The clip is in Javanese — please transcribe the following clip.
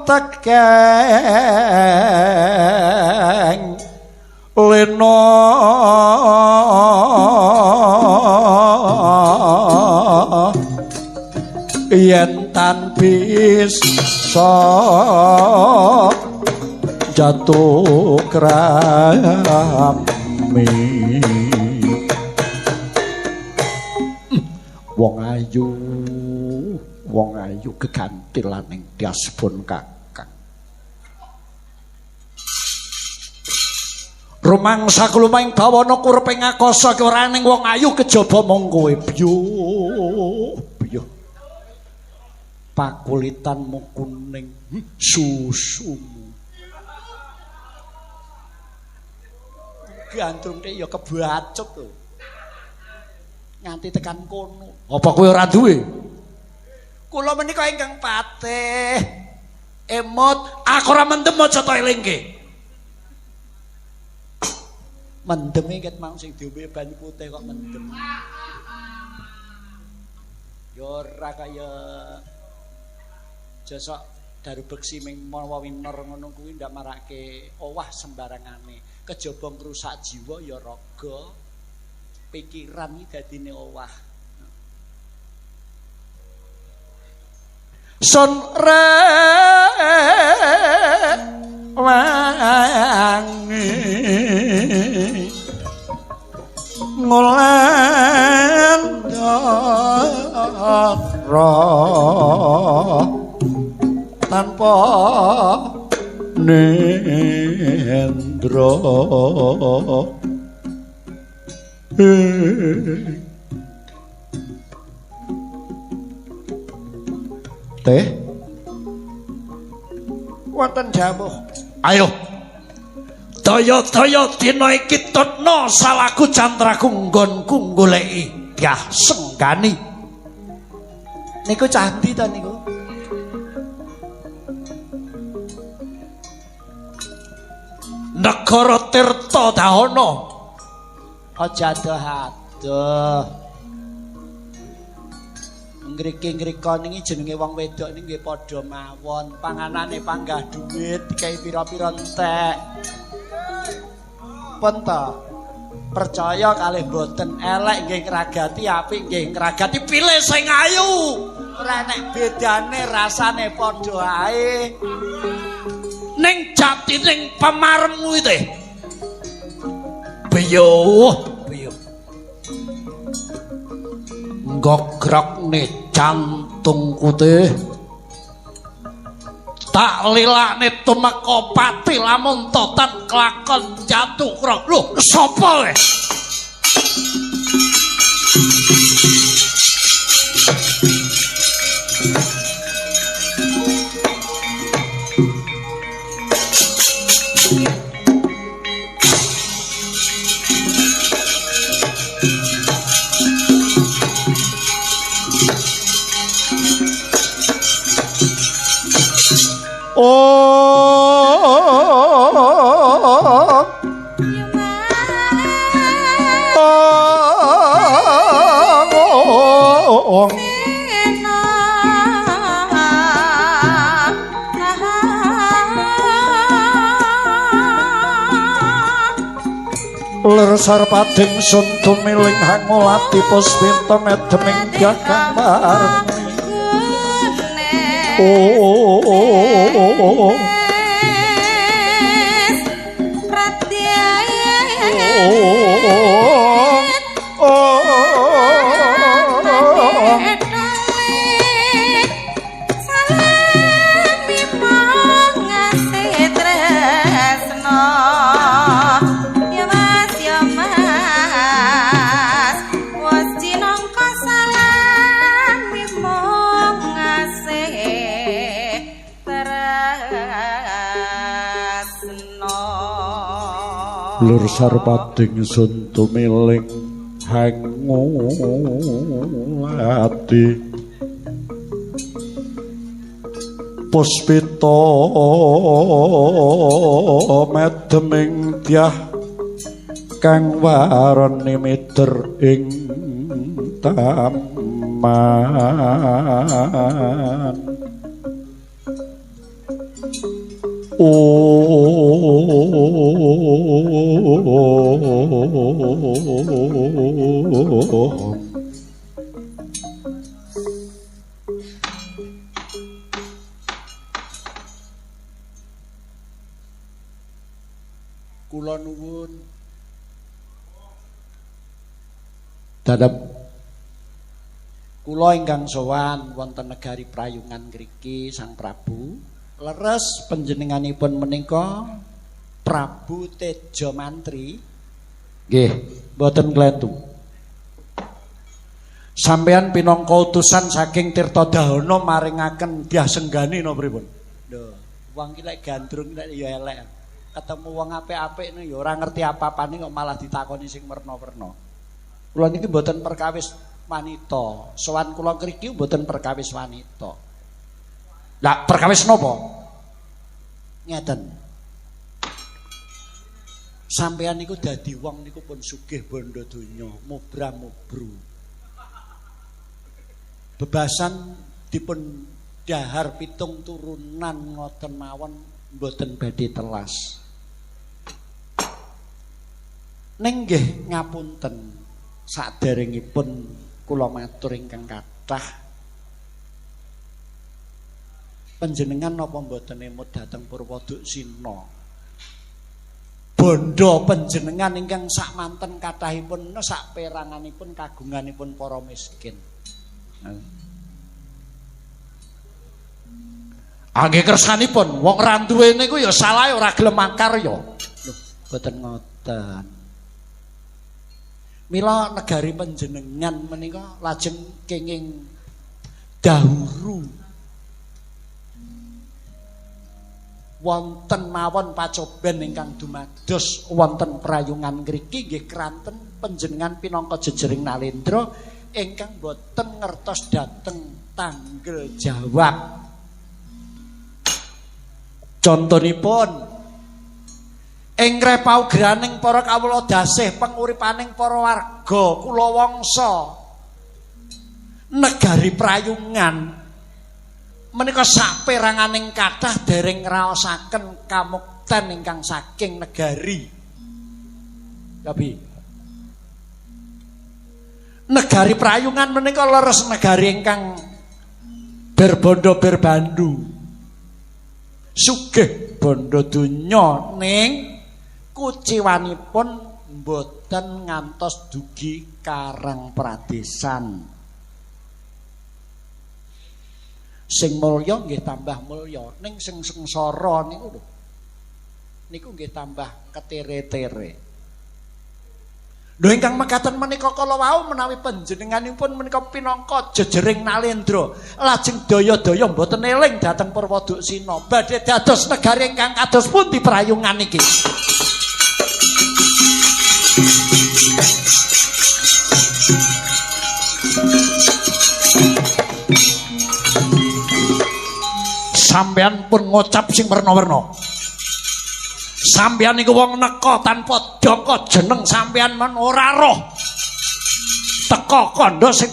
tekeng leno yen tan bisa jatuh krami wong ayu gegantilan ning diaspun kakang rumangsa kulumahing bawana kureping akasa ki ora ning wong ayu kejaba mung kowe biyuh pakulitanmu kuning susumu gantung dhek ya kebacut to nganti tekan kono apa kowe ora duwe kula menika ingkang patih emot aku ora mendem aja to elingke mendem ket mang sing diombe banyu putih kok mendem yo ora kaya jasa daru beksi ming mawa winor ngono kuwi ndak marake owah sembarangane kejaba ngrusak jiwa ya raga pikiran iki dadine owah sun re wangi ngulen tanpa nendra teh wonten jamuh ayo daya-daya dina iki tutna salaku cantraku nggonku goleki yah senggani niku candi ta niku negara Tirta Dahana aja adoh-adoh ngriki-ngrika niki jenenge wong wedok niki nggih padha mawon panganane panggah dhuwit dikai pira-pira entek pun ta percaya kalih boten elek nggih ngragati apik nggih ngragati pilih sing ayu ora nek bedane rasane padha ae ning jati ning pamaremmu iki biyuh gogrokne jantungku teh tak lilakne tumeka pati lamun totan kelakon jatuh krok lho sapa wae Ler sarpating sun tumiling hangulati puspita medeming jagambar Lur sarpating sun tumiling hangulati puspita medeming dyah kang warani mider ing taman Kula nuwun dadap kula ingkang sowan wonten negari Prayungan ngriki Sang Prabu leres panjenenganipun menika Prabu Tejo Mantri nggih mboten klentu sampeyan pinangka utusan saking Tirtodahana maringaken Dyah Senggani napa pripun lho wong iki lek gandrung lek ya elek ketemu wong apik-apik ya ora ngerti apa-apane kok malah ditakoni sing werna-werna. Kula niki mboten perkawis wanita. Sowan kula ngriki mboten perkawis wanita. Lah perkawis napa? Ngeten. Sampeyan niku dadi wong niku pun sugih bondo donya, mubra-mubru. Bebasan dipun dahar pitung turunan ngoten mawon mboten badhe telas. Ning nggih ngapunten saderengipun kula matur ingkang kathah panjenengan napa mboten emut dhateng Purwoduksina bondo panjenengan ingkang sak manten kathahipun sak peranganipun kagunganipun para miskin. Angge kersanipun wong ra duwe niku ya salah ora gelem makarya. Lho mboten ngoten. Mila negari panjenengan menika lajeng kenging dahuru wonten mawon pacoben ingkang dumados wonten Prayungan ngriki nggih kranten panjenengan pinangka jejering Nalendra ingkang boten ngertos dhateng tanggel jawab. Contonipun ing repaugraning para kawula dasih penguripaning para warga kula wangsa negari Prayungan menika saperanganing kathah dereng ngraosaken kamukten ingkang saking negari Kabi negari Prayungan menika leres negari ingkang berbondo berbandu sugih bondo donya ning kuciwanipun mboten ngantos dugi Karang Pradesan. Sing mulya nggih tambah mulya, ning sing sengsara niku lho. Niku nggih tambah ketere-tere. Lho ingkang mekaten menika kala wau menawi panjenenganipun menika pinangka jejering Nalendra, lajeng daya-daya mboten eling dhateng Purwoduksina, badhe dados negari ingkang kados pundi Prayungan iki. Sampeyan pun ngucap sing werna-werna. Sampeyan niku wong neka tanpa dangka jeneng sampeyan men ora roh. Teka kandha sing